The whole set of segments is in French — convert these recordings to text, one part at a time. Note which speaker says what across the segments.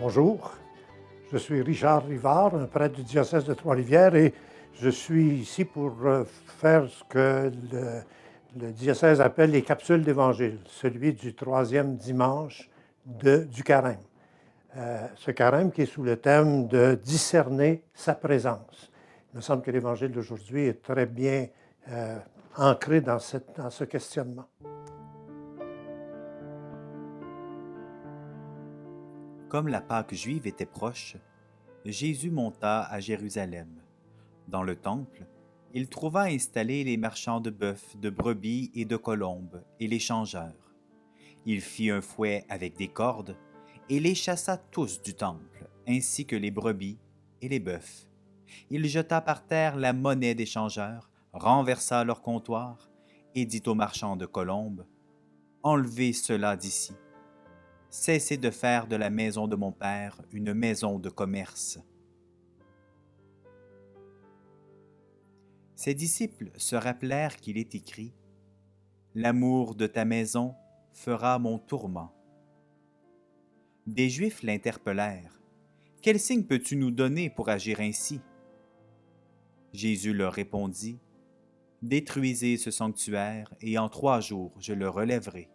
Speaker 1: Bonjour, je suis Richard Rivard, un prêtre du diocèse de Trois-Rivières et je suis ici pour faire ce que le diocèse appelle les capsules d'évangile, celui du troisième dimanche du carême. Ce carême qui est sous le thème de discerner sa présence. Il me semble que l'évangile d'aujourd'hui est très bien ancré dans ce questionnement.
Speaker 2: Comme la Pâque juive était proche, Jésus monta à Jérusalem. Dans le temple, il trouva installés les marchands de bœufs, de brebis et de colombes, et les changeurs. Il fit un fouet avec des cordes, et les chassa tous du temple, ainsi que les brebis et les bœufs. Il jeta par terre la monnaie des changeurs, renversa leur comptoir, et dit aux marchands de colombes, « Enlevez cela d'ici. Cessez de faire de la maison de mon Père une maison de commerce. » Ses disciples se rappelèrent qu'il est écrit « L'amour de ta maison fera mon tourment. » Des Juifs l'interpellèrent. « Quel signe peux-tu nous donner pour agir ainsi? » Jésus leur répondit « Détruisez ce sanctuaire, et en 3 jours je le relèverai. »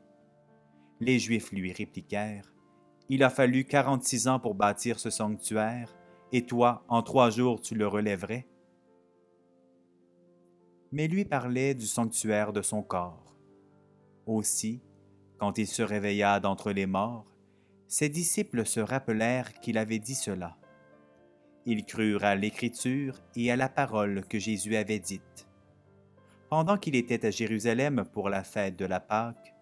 Speaker 2: Les Juifs lui répliquèrent « Il a fallu 46 ans pour bâtir ce sanctuaire, et toi, en 3 jours, tu le relèverais? » Mais lui parlait du sanctuaire de son corps. Aussi, quand il se réveilla d'entre les morts, ses disciples se rappelèrent qu'il avait dit cela. Ils crurent à l'Écriture et à la parole que Jésus avait dite. Pendant qu'il était à Jérusalem pour la fête de la Pâque,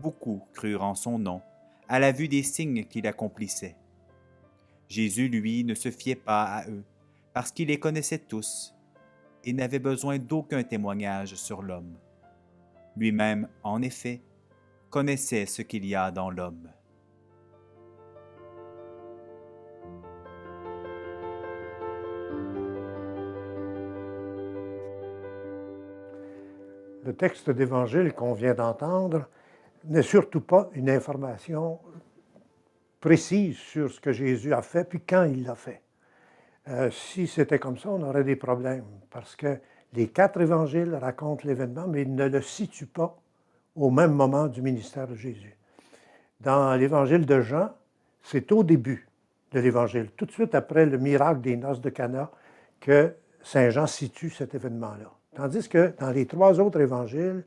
Speaker 2: beaucoup crurent en son nom, à la vue des signes qu'il accomplissait. Jésus, lui, ne se fiait pas à eux, parce qu'il les connaissait tous, et n'avait besoin d'aucun témoignage sur l'homme. Lui-même, en effet, connaissait ce qu'il y a dans l'homme.
Speaker 1: Le texte d'évangile qu'on vient d'entendre n'est surtout pas une information précise sur ce que Jésus a fait, puis quand il l'a fait. Si c'était comme ça, on aurait des problèmes, parce que les 4 évangiles racontent l'événement, mais ils ne le situent pas au même moment du ministère de Jésus. Dans l'évangile de Jean, c'est au début de l'évangile, tout de suite après le miracle des noces de Cana, que Saint Jean situe cet événement-là. Tandis que dans les 3 autres évangiles,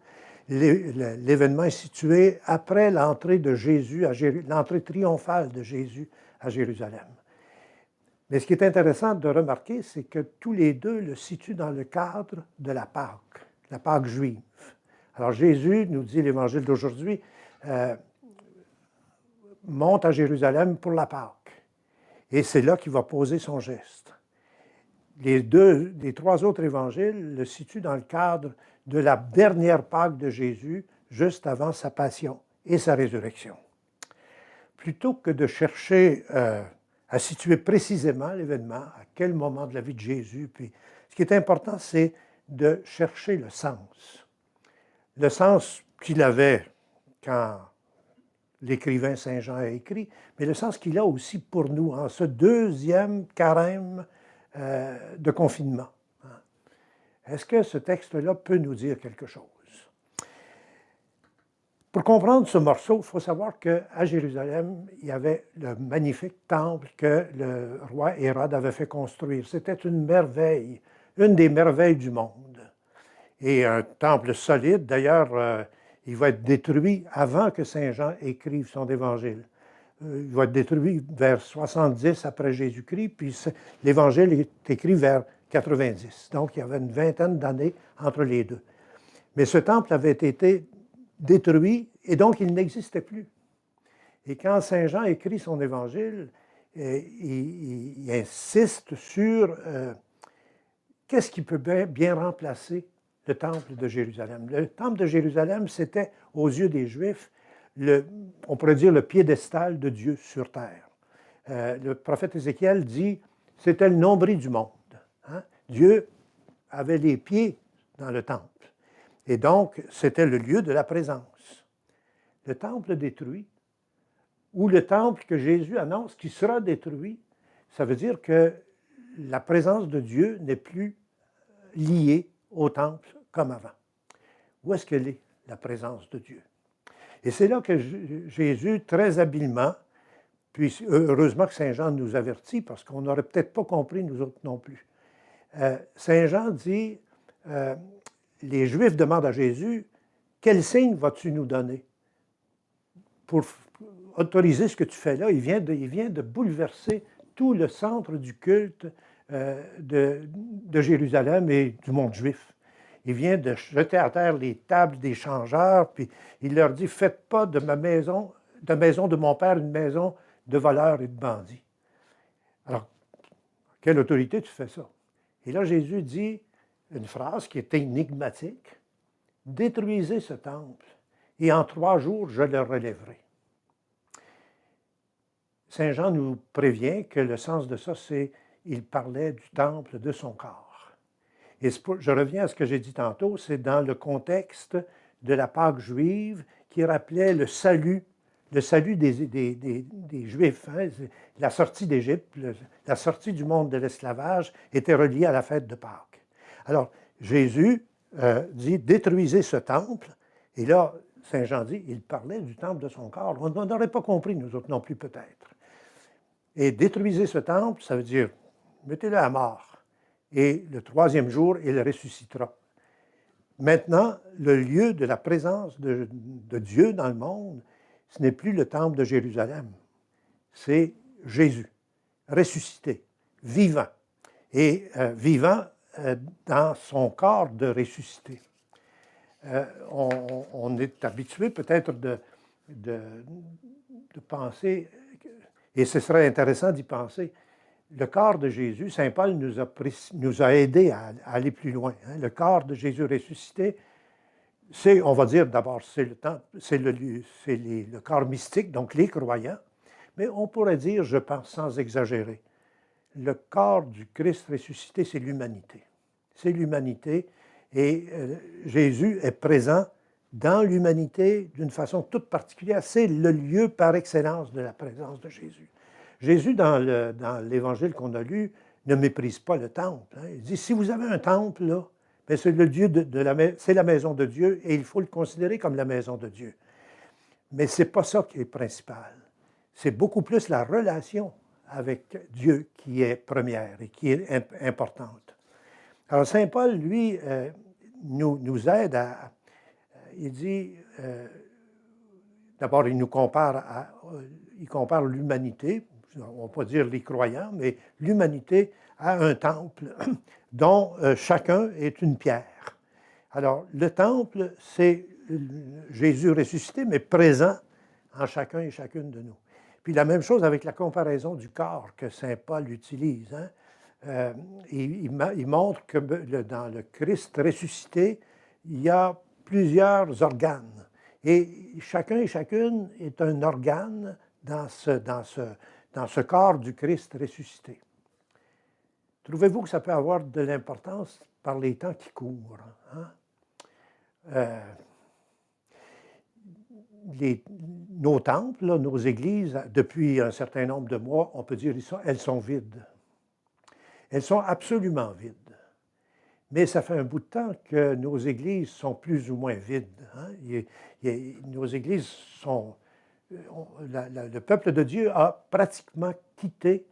Speaker 1: l'événement est situé après l'entrée de Jésus, l'entrée triomphale de Jésus à Jérusalem. Mais ce qui est intéressant de remarquer, c'est que tous les deux le situent dans le cadre de la Pâque juive. Alors Jésus, nous dit l'évangile d'aujourd'hui, monte à Jérusalem pour la Pâque. Et c'est là qu'il va poser son geste. Les 3 autres évangiles le situent dans le cadre de la dernière Pâque de Jésus, juste avant sa passion et sa résurrection. Plutôt que de chercher à situer précisément l'événement, à quel moment de la vie de Jésus, puis ce qui est important, c'est de chercher le sens. Le sens qu'il avait quand l'écrivain Saint Jean a écrit, mais le sens qu'il a aussi pour nous en ce 2e carême de confinement. Est-ce que ce texte-là peut nous dire quelque chose? Pour comprendre ce morceau, il faut savoir qu'à Jérusalem, il y avait le magnifique temple que le roi Hérode avait fait construire. C'était une merveille, une des merveilles du monde. Et un temple solide, d'ailleurs, il va être détruit avant que Saint Jean écrive son évangile. Il va être détruit vers 70 après Jésus-Christ, puis l'évangile est écrit vers 90. Donc, il y avait une vingtaine d'années entre les deux. Mais ce temple avait été détruit et donc il n'existait plus. Et quand Saint Jean écrit son évangile, il insiste sur qu'est-ce qui peut bien remplacer le temple de Jérusalem. Le temple de Jérusalem, c'était, aux yeux des Juifs, on pourrait dire le piédestal de Dieu sur terre. Le prophète Ézéchiel dit, c'était le nombril du monde. Hein? Dieu avait les pieds dans le temple. Et donc, c'était le lieu de la présence. Le temple détruit, ou le temple que Jésus annonce qui sera détruit, ça veut dire que la présence de Dieu n'est plus liée au temple comme avant. Où est-ce qu'elle est, la présence de Dieu? Et c'est là que Jésus, très habilement, puis heureusement que Saint Jean nous avertit, parce qu'on n'aurait peut-être pas compris, nous autres non plus. Saint Jean dit, les Juifs demandent à Jésus, quel signe vas-tu nous donner pour autoriser ce que tu fais là? Il vient de bouleverser tout le centre du culte de Jérusalem et du monde juif. Il vient de jeter à terre les tables des changeurs, puis il leur dit, faites pas de ma maison, de mon père, une maison de voleurs et de bandits. Alors, quelle autorité tu fais ça? Et là, Jésus dit une phrase qui est énigmatique, détruisez ce temple, et en 3 jours, je le relèverai. Saint Jean nous prévient que le sens de ça, c'est il parlait du temple de son corps. Et je reviens à ce que j'ai dit tantôt, c'est dans le contexte de la Pâque juive qui rappelait le salut des Juifs. Hein. La sortie d'Égypte, la sortie du monde de l'esclavage était reliée à la fête de Pâques. Alors, Jésus dit, détruisez ce temple, et là, Saint Jean dit, il parlait du temple de son corps. On n'aurait pas compris, nous autres non plus peut-être. Et détruisez ce temple, ça veut dire, mettez-le à mort. Et le 3e jour, il ressuscitera. Maintenant, le lieu de la présence de Dieu dans le monde, ce n'est plus le temple de Jérusalem, c'est Jésus, ressuscité, vivant, et vivant dans son corps de ressuscité. On est habitué peut-être de penser, et ce serait intéressant d'y penser, le corps de Jésus, Saint Paul nous a aidés à aller plus loin. Hein. Le corps de Jésus ressuscité, on va dire d'abord, c'est le corps mystique, donc les croyants, mais on pourrait dire, je pense sans exagérer, le corps du Christ ressuscité, c'est l'humanité. C'est l'humanité, et Jésus est présent dans l'humanité d'une façon toute particulière. C'est le lieu par excellence de la présence de Jésus. Jésus, dans l'évangile qu'on a lu, ne méprise pas le temple. Hein. Il dit, si vous avez un temple, là, bien, c'est le Dieu c'est la maison de Dieu, et il faut le considérer comme la maison de Dieu. Mais ce n'est pas ça qui est principal. C'est beaucoup plus la relation avec Dieu qui est première et qui est importante. Alors, Saint Paul, lui, nous aide à... il dit... d'abord, il nous compare il compare l'humanité, on ne va pas dire les croyants, mais l'humanité à un temple dont chacun est une pierre. Alors, le temple, c'est Jésus ressuscité, mais présent en chacun et chacune de nous. Puis la même chose avec la comparaison du corps que saint Paul utilise. Hein. Il montre que dans le Christ ressuscité, il y a plusieurs organes. Et chacun et chacune est un organe dans ce corps du Christ ressuscité. Trouvez-vous que ça peut avoir de l'importance par les temps qui courent? Hein? Nos temples, là, nos églises, depuis un certain nombre de mois, on peut dire elles sont vides. Elles sont absolument vides. Mais ça fait un bout de temps que nos églises sont plus ou moins vides. Hein? Nos églises sont... le peuple de Dieu a pratiquement quitté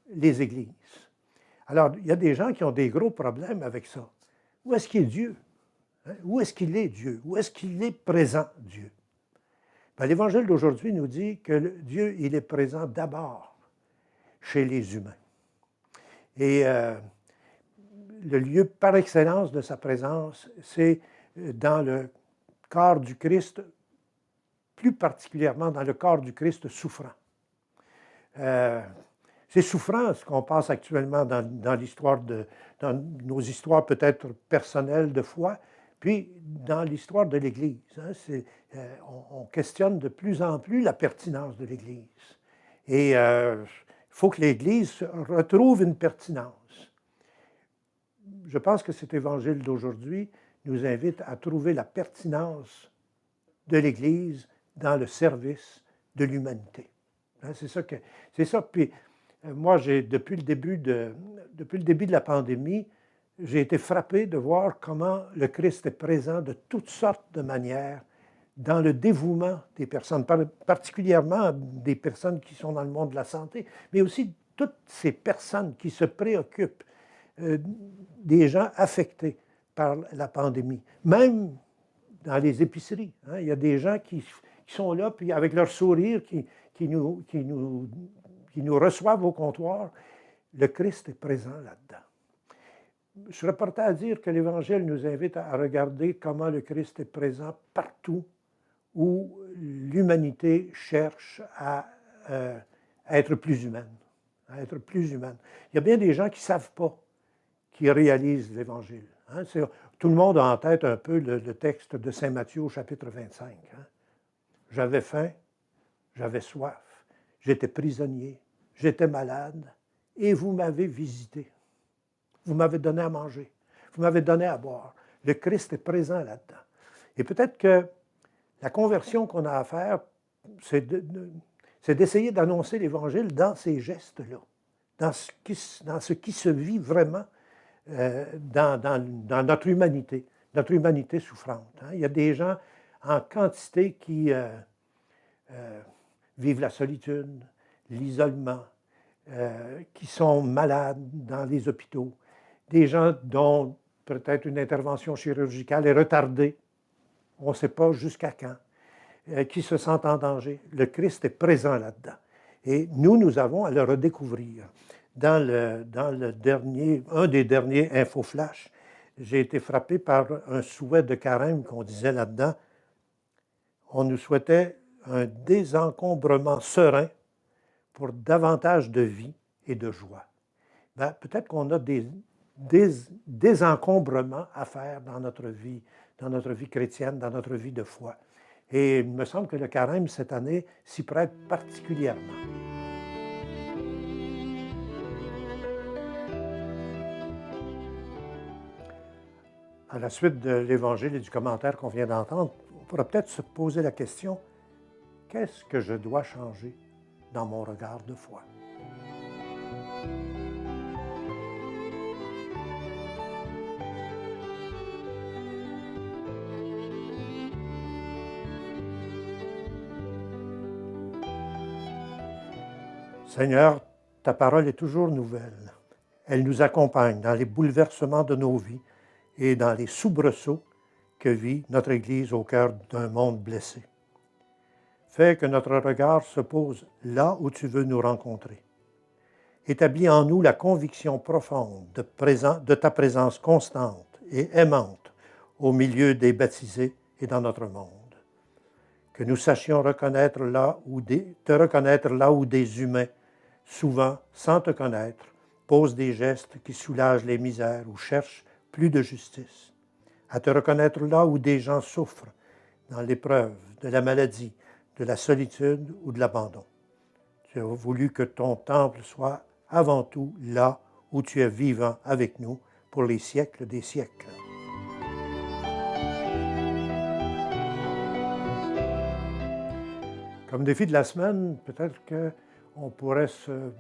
Speaker 1: les églises. Alors, il y a des gens qui ont des gros problèmes avec ça. Où est-ce qu'il est Dieu? Hein? Où est-ce qu'il est Dieu? Où est-ce qu'il est présent, Dieu? Ben, l'Évangile d'aujourd'hui nous dit que Dieu, il est présent d'abord chez les humains. Et le lieu par excellence de sa présence, c'est dans le corps du Christ, plus particulièrement dans le corps du Christ souffrant. C'est souffrant ce qu'on passe actuellement dans nos histoires peut-être personnelles de foi, puis dans l'histoire de l'Église. Hein, on questionne de plus en plus la pertinence de l'Église. Et il faut que l'Église retrouve une pertinence. Je pense que cet évangile d'aujourd'hui nous invite à trouver la pertinence de l'Église dans le service de l'humanité. Hein, c'est ça. Puis moi, depuis le début de la pandémie, j'ai été frappé de voir comment le Christ est présent de toutes sortes de manières dans le dévouement des personnes, particulièrement des personnes qui sont dans le monde de la santé, mais aussi toutes ces personnes qui se préoccupent des gens affectés par la pandémie. Même dans les épiceries, hein, il y a des gens qui sont là, puis avec leur sourire, qui nous reçoivent au comptoir. Le Christ est présent là-dedans. Je serais porté à dire que l'Évangile nous invite à regarder comment le Christ est présent partout où l'humanité cherche à être plus humaine. À être plus humaine. Il y a bien des gens qui ne savent pas, qui réalisent l'Évangile. Hein? Tout le monde a en tête un peu le texte de Saint Matthieu au chapitre 25. Hein? J'avais faim, j'avais soif, j'étais prisonnier, j'étais malade, et vous m'avez visité. Vous m'avez donné à manger, vous m'avez donné à boire. Le Christ est présent là-dedans. Et peut-être que la conversion qu'on a à faire, c'est d'essayer d'annoncer l'Évangile dans ces gestes-là, dans ce qui se vit vraiment dans notre humanité souffrante. Hein. Il y a des gens en quantité qui vivent la solitude, l'isolement, qui sont malades dans les hôpitaux, des gens dont peut-être une intervention chirurgicale est retardée, on ne sait pas jusqu'à quand, qui se sentent en danger. Le Christ est présent là-dedans. Et nous avons à le redécouvrir. Dans un des derniers infoflash, j'ai été frappé par un souhait de carême qu'on disait là-dedans. On nous souhaitait un désencombrement serein pour davantage de vie et de joie. Ben, peut-être qu'on a des désencombrements à faire dans notre vie chrétienne, dans notre vie de foi. Et il me semble que le carême, cette année, s'y prête particulièrement. À la suite de l'Évangile et du commentaire qu'on vient d'entendre, on pourra peut-être se poser la question, qu'est-ce que je dois changer dans mon regard de foi? Seigneur, ta parole est toujours nouvelle. Elle nous accompagne dans les bouleversements de nos vies et dans les soubresauts que vit notre Église au cœur d'un monde blessé. Fais que notre regard se pose là où tu veux nous rencontrer. Établis en nous la conviction profonde de ta présence constante et aimante au milieu des baptisés et dans notre monde. Que nous sachions te reconnaître là où des humains, souvent sans te connaître, posent des gestes qui soulagent les misères ou cherchent plus de justice. À te reconnaître là où des gens souffrent, dans l'épreuve, de la maladie, de la solitude ou de l'abandon. Tu as voulu que ton temple soit avant tout là où tu es vivant avec nous pour les siècles des siècles. Comme défi de la semaine, peut-être qu'on pourrait se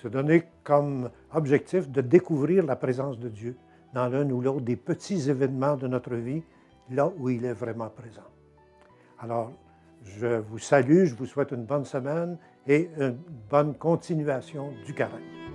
Speaker 1: donner comme objectif de découvrir la présence de Dieu dans l'un ou l'autre des petits événements de notre vie, là où il est vraiment présent. Alors, je vous salue, je vous souhaite une bonne semaine et une bonne continuation du carême.